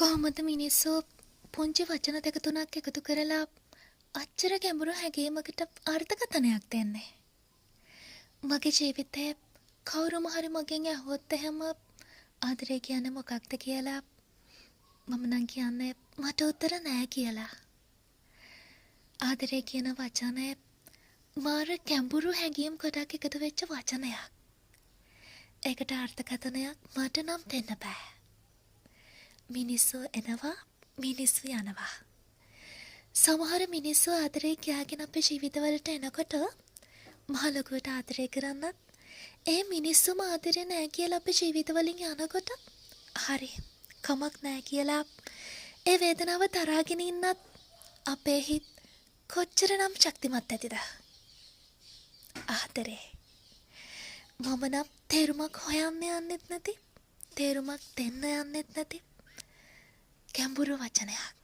කොහොමද මිනිස්සු පුංචි වචන දෙක තුනක් එකතු කරලා අච්චර ගැඹුරු හැඟීමකට අර්ථකථනයක් දෙන්නේ? මගේ ජීවිතේ කවුරුම හරි මගෙන් ඇහුවොත් එහෙම ආදරේ කියන්නේ මොකක්ද කියලා මම නම් කියන්නේ මට උත්තර නෑ කියලා. ආදරේ කියන වචනේ මාර ගැඹුරු හැඟීම් ගොඩක් එකතු වෙච්ච වචනයක්. ඒකට අර්ථකථනයක් මට නම් දෙන්න බෑ. මිනිස්සු එනවා, මිනිස්සු යනවා. සමහර මිනිස්සු ආදරේ කියාගෙන අපේ ජීවිතවලට එනකොට මහ ලොකුවට ආදරේ කරන්නත් ඒ මිනිස්සුම ආදරේ නෑ කියලා අපේ ජීවිතවලින් යනකොට හරි කමක් නෑ කියලා ඒ වේදනාව තරහාගෙන ඉන්නත් අපේ හිත කොච්චරනම් ශක්තිමත් ඇතිද? ආදරේ මම නම් තේරුමක් හොයන්න යන්නෙත් නැති, තේරුමක් දෙන්න යන්නෙත් නැති ගැඹුරු වචනයක්.